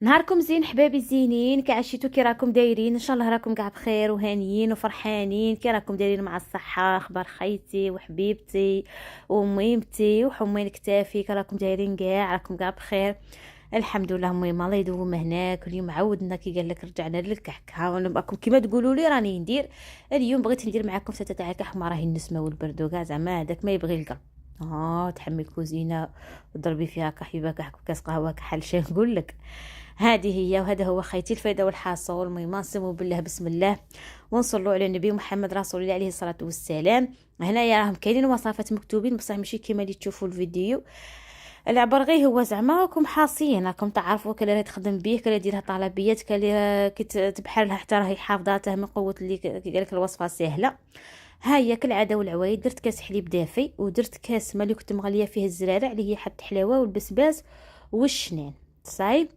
نهاركم زين حبايبي الزينين، كي عشيتو كي راكم دايرين؟ ان شاء الله راكم قاع بخير وهانيين وفرحانين. كي راكم دايرين مع الصحه؟ اخبار خيتي وحبيبتي وميمتي وحمين كتافي؟ كي راكم دايرين؟ راكم قاع بخير؟ الحمد لله. المهم الله يدوم هناك. اليوم عودنا كي قال لك رجعنا للكحك. ها نبقاكم كيما تقولوا لي راني ندير. اليوم بغيت ندير معكم فتة تاع الكحك، ما راهي النسمه والبرد وكاع زعما هذاك ما يبغي القلب. تحمي الكوزينه وضربي فيها كحيبه كحك وكاس قهوه كحل شي نقول لك. هذه هي وهذا هو خيتي الفايده والحاصل. المهم نسمو بالله بسم الله ونصلوا على النبي محمد رسول الله عليه الصلاه والسلام. هنايا راهم كاينين وصفات مكتوبين بصح ماشي كيما اللي تشوفوا الفيديو. العبر غير هو زعما راكم حاصين، راكم تعرفوا كلا اللي تخدم به، كلا ديرها طلبيات، كلا كي تبحر لها حتى راهي حافظاته من قوه اللي قال لك الوصفه سهله. ها هي كالعاده والعوايد. درت كاس حليب دافي ودرت كاس ماء اللي كنت مغليه فيه الزرارع اللي هي حبه حلاوه والبسباس والشنان. صايب.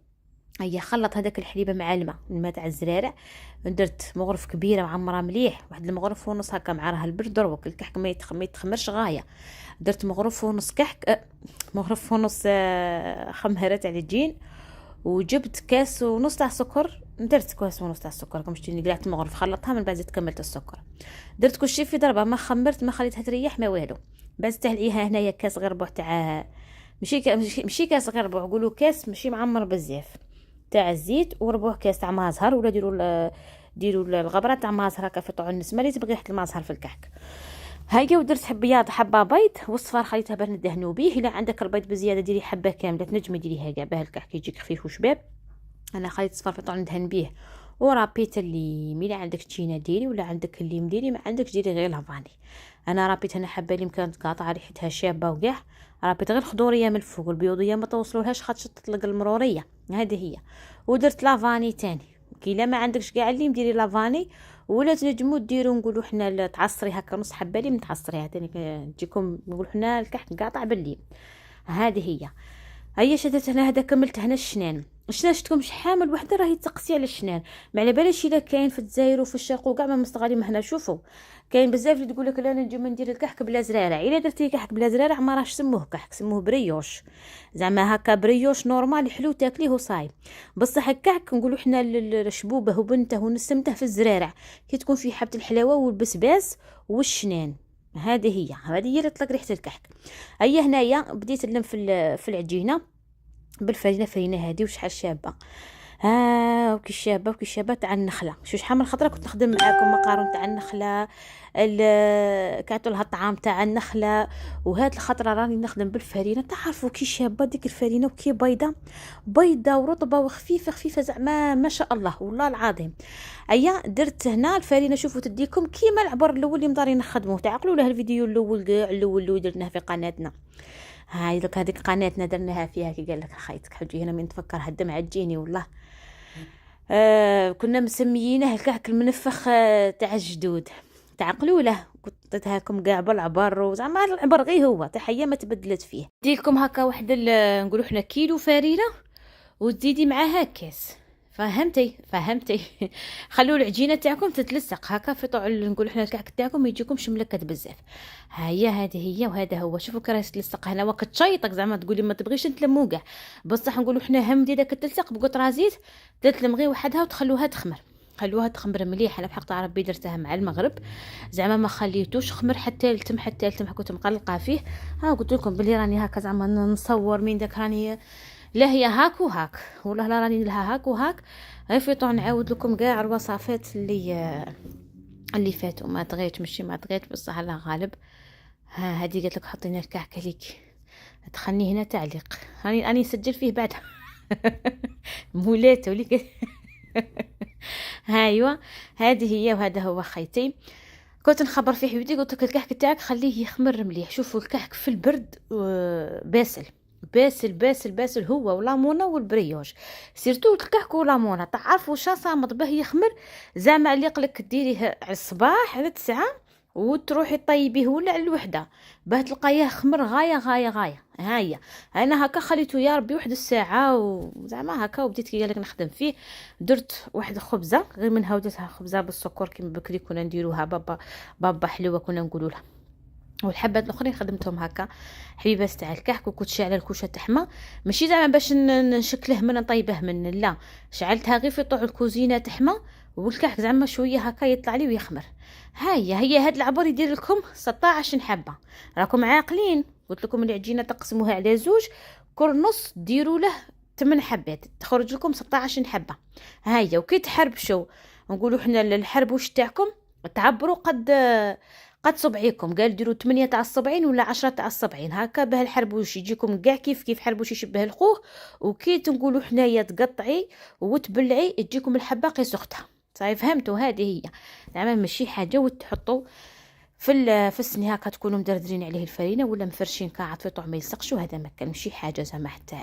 هيا خلط هذاك الحليب مع الماء تاع الزرارع. درت مغرف كبيره معمره مليح، واحد المغرف ونص هكا مع راه البرد دروك الكحك ما يتخمرش غايه. درت مغرف ونص كحك مغرف ونص خميره تاع الجين. وجبت كاس ونص تاع سكر. درت كاس ونص تاع السكر كمشتي قلعت المغرف خلطتها من بعد زدت كملت السكر. درت كلشي في ضربه، ما خمرت ما خليتها تريح ما والو. بعد تهليها هنايا كاس غير ربع تاع ماشي كاس غير ربع، قولوا كاس ماشي معمر بزاف تاع الزيت، وربع كاس تاع مازهر، ولا ديروا الغبره تاع مازهر هكا في طعم النسمه اللي تبغي ريحه المازهر في الكحك. هاي ودرت حبه بيض وصفار خليتها باه ندهنوا به. الا عندك البيض بزياده ديري حبه كامله، تنجمي ديريها كاع باه الكحك يجيك خفيف وشباب. انا خليت صفار في طعم ندهن به. ورابيت اللي ميلا عندك تشينا ديري، ولا عندك اللي مديري ما عندك ديري غير لافاني. انا رابيت هنا حبه اللي كانت قاطعه ريحتها شابه وكاع. رابيت غير خضوريه من الفوق، البيوضيه ما توصلولهاش خاطش تطلق المروريه. هذه هي. ودرت لافاني تاني. كي لا ما عندكش كاع اللي مديري لافاني، ولا تنجموا ديروا نقولوا حنا تعصري هكا نص حبه اللي متعصريها تاني تجيكم نقولوا حنا الكحك قاطع بالليل. هذه هي. هيا شدت هنا هذا كملت هنا الشنان شفتكم شحال وحده راهي تقسي على الشنان. ما على باليش الا كاين في الجزائر وفي الشرق وكاع ما مستغالين هنا. شوفوا كاين بزاف اللي تقول لك لا انا نجي ندير الكحك بلا زرارع. الا درتي كحك بلا زرارع ما راهش سموه كحك، سموه بريوش. زعما هكا بريوش نورمال حلو تاكليه وصاي. بصح الكحك نقولوا حنا الشبوبه وبنته ونسمته في الزرارع، كي تكون فيه حبه الحلاوه والبسباس والشنان. هذه هي اللي تطلق ريحه الكحك. هيا هنايا بديت نلم في العجينه بالفرينه. فرينه هذه وشحال شابه. وكي شابه تاع النخله. شو شحال من خطره كنت نخدم معاكم مقارون تاع النخله، كانت لها الطعام تاع النخله. وهاد الخطره راني نخدم بالفرينه. تعرفوا كي شابه ديك الفرينه وكي بيضه ورطبه وخفيفه خفيفه زعما ما شاء الله والله العظيم. درت هنا الفرينه. شوفوا تديكم كيما العبر الاول اللي مدارين نخدموه. تعقلوا له الفيديو الاول كاع الاول اللي درناه في قناتنا. هاي دوك هذيك قناتنا درناها فيها كي قال لك خيتك حجي هنا من تفكر الدمعه تجيني والله. كنا مسميينه الكعك المنفخ تاع الجدود. تعقلوا له. قطيتها لكم كاع بالعبر وزعما العبر غير هو تحيه ما تبدلت فيه. ديلكم هكا واحد نقولوا حنا كيلو فرينه وتزيدي معاها كاس. فهمتي خلوا العجينه تاعكم تتلصق هكا في طول نقول احنا الكعك تاعكم يجيكم ملكت بزاف. هذه هي وهذا هو. شوفوا كي راهي تلصق هنا وقت تشيطك زعما تقولي ما تبغيش نتلمو كاع. بصح نقولوا حنا هم ديالك تلصق بقطره زيت تتلم غير وحدها وتخلوها تخمر. خلوها تخمر مليح. انا بحق ربي درتها مع المغرب زعما ما خليتوش خمر حتى يلتم كنت مقلقه فيه. قلت لكم بلي راني هكا زعما نصور من داك راني لا هي هاك وهاك والله لا راني لها هاك وهاك. غير في طون نعاود لكم كاع الوصفات اللي فاتوا. ما طغيت ماشي ما طغيت بصح الله غالب. هذه قالت لك حطينا الكعكه ليك تخلني هنا تعليق. راني نسجل فيه بعد مولاتو ليك ايوا هذه هي وهذا هو خيتي. كنت نخبر في حبيبتي قلت لك الكحك تاعك خليه يخمر مليح. شوفوا الكحك في البرد باسل باسل هو ولامونه والبريوش. سيرتو الكحك ولامونه تعرفوا شا صامت به يخمر. زعما اللي يقلك ديريه على الصباح على 9 وتروحي طيبيه ولا على الوحده باه تلقايه خمر غايه. هيا انا هكا خليته يا ربي واحد الساعه وزعما هكا وبديت كي قالك نخدم فيه. درت واحد خبزه غير منها ودرتها خبزه بالسكر كيما بكري كنا نديروها بابا حلوه كنا نقولوا لها. والحبات الاخرين خدمتهم هكا حبيبات تاع الكحك، وكنت شاعله الكوشه تحمى، ماشي زعما باش نشكله من نطيبه من، لا، شعلتها غير في طوع الكوزينه تحمى، والكحك زعما شويه هكا يطلع لي ويخمر. هي هاد العبور يدير لكم 16 حبه، راكم عاقلين، قلت لكم العجينه تقسموها على زوج، كل نص ديروا له 8 حبات تخرج لكم 16 حبه. هي وكي تحربشوا نقولوا حنا الحربوش تاعكم تعبروا قد صبعيكم، قال ديروا 8 تاع الصبعين ولا 10 تاع الصبعين هكا، باه الحربوش يجيكم كاع كيف حربوش يشبه الخوخ. وكي تنقولوا حنايا تقطعي وتبلعي تجيكم الحبه قيس اختها. صاي فهمتوا؟ هذه هي زعما ماشي حاجه وتحطوا في السني هكا تكونوا مدردرين عليه الفرينه ولا مفرشين كاع في طعم ما يلصقش، وهذا ما كان ماشي حاجه زعما حتى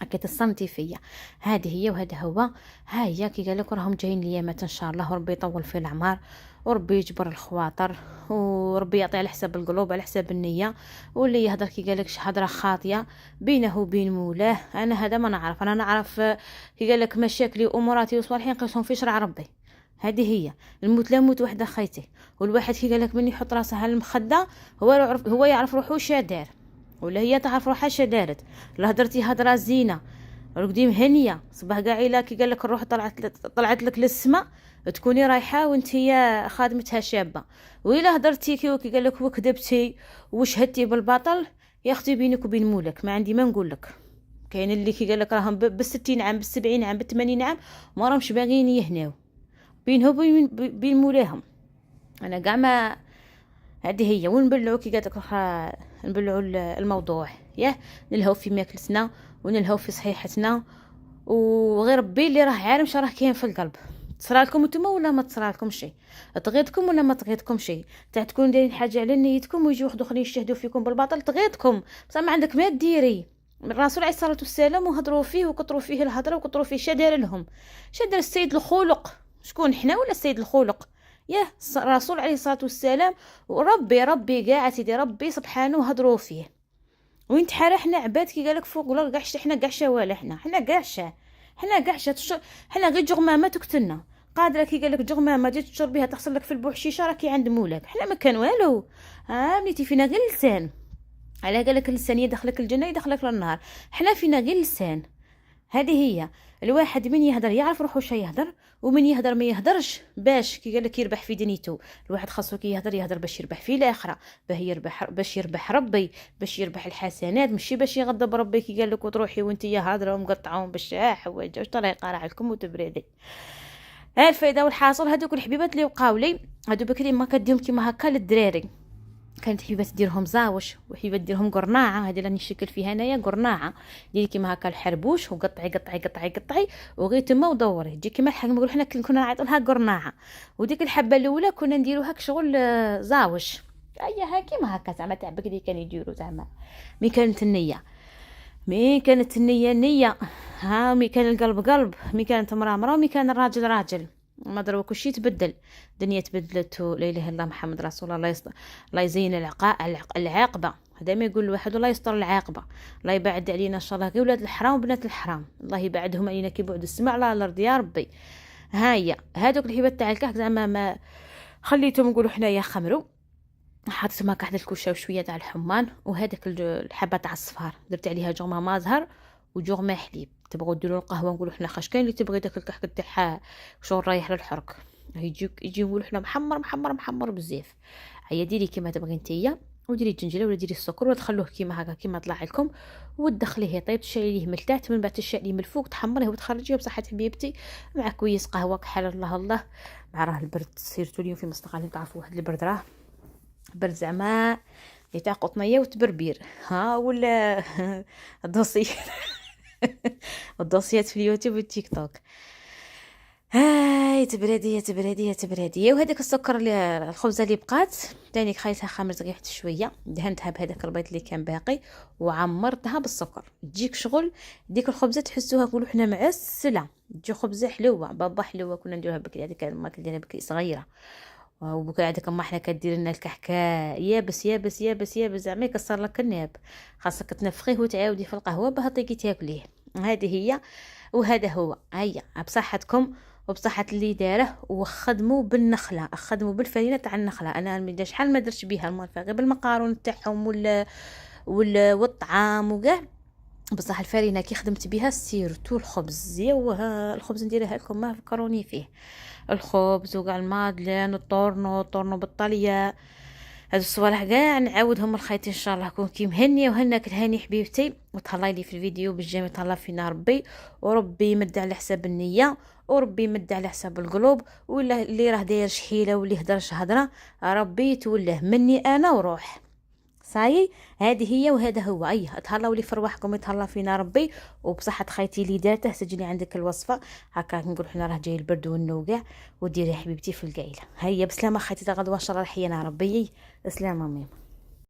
هكا تصنتي فيا. هذه هي وهذا هو. ها هي كي قال لك راهم جايين ليامات ان شاء الله، وربي يطول في العمر وربي يجبر الخواطر وربي يعطي على حساب القلوب على حساب النيه. واللي يهضر كي قال لك شي هضره خاطيه بينه وبين مولاه، انا هذا ما نعرف. انا نعرف كي قال لك مشاكلي واموراتي وصالحين قيسهم في شرع ربي. هذه هي الموت لا موت وحده خيتي. والواحد كي قال لك من يحط راسه على المخده هو يعرف روحو شادار، ولا هي تعرف روحها شدارت. لا هدرتي هضره زينه رقدي مهنيه صباح قاعله كي قال لك الروح طلعت لك للسماء، تكوني رايحه وانت هي خادمتها شابه. وإلا هدرتي كي قال لك وكذبتي وشهدتي بالباطل، يا اختي بينك وبين مولك ما عندي ما نقول لك. كاين اللي كي قال لك راهم ب60 عام ب70 عام ب80 عام ما راهمش باغيين يهناو بينه وبين مولاهم. انا كاع ما هذه هي. ونبلعوا كي قالت لك نبلعوا الموضوع، نلهو في ماكلتنا ونلهو في صحيحتنا، وغير ربي اللي راه عالم شراه كاين في القلب. تصرالكم نتوما ولا ما تصرالكم شيء، تغيضكم ولا ما تغيضكم شيء، تاع تكون دايرين حاجه على نيتكم ويجي واحد اخرين يشهدوا فيكم بالباطل تغيضكم، بصح ما عندك ما ديري. الرسول عليه الصلاه والسلام وهضروا فيه وكثروا فيه الهضره وكثروا فيه شدار لهم، شدار السيد الخلق. شكون حنا ولا السيد الخلق؟ الرسول عليه الصلاه والسلام وربي قاعد سيدي ربي سبحانه هضروا فيه. وين تحرى حنا عباد كي قالك فوق ولا كاعش حنا كاعشا ولا حنا كاعشا حنا غير جغمامه تقتلنا قادره. كي قالك جغمامه تجي تشرب بها تغسل لك في البوحشيشه راكي عند مولك، حنا ما كان والو. بنيتي فينا غير لسان. على قالك اللسان يدخلك الجنه يدخلك للنار، حنا فينا غير لسان. هذه هي. الواحد من يهدر يعرف روحو شي يهدر، ومن يهدر ما يهدرش باش كي قالك يربح في دنيته. الواحد خاصو كي يهدر باش يربح في الاخره، باش يربح ربي، باش يربح الحسنات، ماشي باش يغضب ربي كي قالك وتروحي وانت يا هادره ومقطعون بالشاح وجه طريقه راح لكم وتبردي. الفايده والحاصل هذوك الحبيبات اللي وقاو لي هادو بكري ما كديهم كيما هكا للدراري. كانت حبيبات ديرهم زاوش وحبيبات ديرهم قرناعه، هذه راني نشكل فيها انايا قرناعه. ديري كيما هكا الحربوش وقطعي قطعي قطعي قطعي وغير تما ودوري تجي كيما الحاجه نقول حنا كنا نعيطوا لها قرناعه. وديك الحبه الاولى كنا نديروها كشغل زاوش ايها كيما هكا زعما تاع بكري كانوا يديروا زعما مي كانت النيه نيه. مي كان القلب قلب، مي كانت مرا مرا، مي كان الراجل راجل. ما دروا كل شيء تبدل، الدنيا تبدلت. لا اله الا الله محمد رسول الله. الله يزين العاقبه. هذا ما يقول الواحد الله يستر العاقبه. الله يبعد علينا ان شاء الله غير ولاد الحرام وبنات الحرام، الله يبعدهم علينا كي بعد السماء على الارض يا ربي. هيا هذوك الحبات تاع الكحك زعما ما خليتهم نقولوا حنايا خمروا، حطيت معك واحد الكوشه وشويه تاع الحمان، وهذاك الحبه تاع الصفار درت عليها جوما مازهر وجوما حليب. تبغوا ديروا القهوه نقولوا حنا خاش، كاين اللي تبغي داك الكحك تاعها شغل رايح للحرق يجي نقولوا حنا محمر بزاف. هيا ديري كيما تبغي نتيا، وديري الجنجله ولا ديري السكر وتخلوه كيما هكا كيما طلع لكم، وتدخليه يطيب تشعليه من التحت، من بعد تشعليه من الفوق تحمريه وتخرجيه بصحه حبيبتي مع كويس قهوه كحل الله. مع راه البرد سيرتو اليوم في مستقبل تعرفوا واحد البرد راه برد زعما تاع قطنيه وتبربير ولا الدوسي الدوسيات في اليوتيوب والتيك توك. هاي تبراديه. وهذاك السكر اللي الخبزه اللي بقات تاني خليتها خمرت غير حتى شويه، دهنتها بهذاك البيض اللي كان باقي وعمرتها بالسكر. تجيك شغل ديك الخبزه تحسوها نقولوا حنا معسله، تجي خبزه حلوه بابا حلوه. كنا نديروها بكري، هذيك ما كنديرها بكري صغيره. وبكري عندك ما حنا كدير لنا الكحكاء يابس زعما يكسر لك الناب، خاصك تنفخيه وتعاودي في القهوه باه تيجي تاكليه. هذه هي وهذا هو. هيا بصحتكم وبصحة اللي داره وخدموا بالنخله، خدموا بالفرينه تاع النخله. انا شحال ما درتش بها المرفه غير بالمقارون تاعهم والطعام وكاع. بصح الفرينه كي خدمت بها سيرتو الخبز، يوه الخبز نديرها لكم ما فكروني فيه، الخبز وكاع المادلين الطورنو بالطليه، هاد الصوالح كاع نعاودهم الخيط ان شاء الله. كون كي مهنيه وهناك الهاني حبيبتي، وتهلاي لي في الفيديو بالجميع، تهلا فينا ربي، وربي يمد على حساب النيه، وربي يمد على حساب القلوب، ولا اللي راه داير شحيله واللي هدرش هضره ربي يتولاه مني انا وروح. صاي هذه هي وهذا هو. تهلاو لي في رواحكم، يتهلا فينا ربي. وبصحة خيتي اللي دارته سجلي عندك الوصفه هكا، نقول حنا راه جاي البرد والنوقع، وديري حبيبتي في القايله. هيا بسلامه خيتي، غدوه ان شاء الله رحينا ربي. سلامه ميم.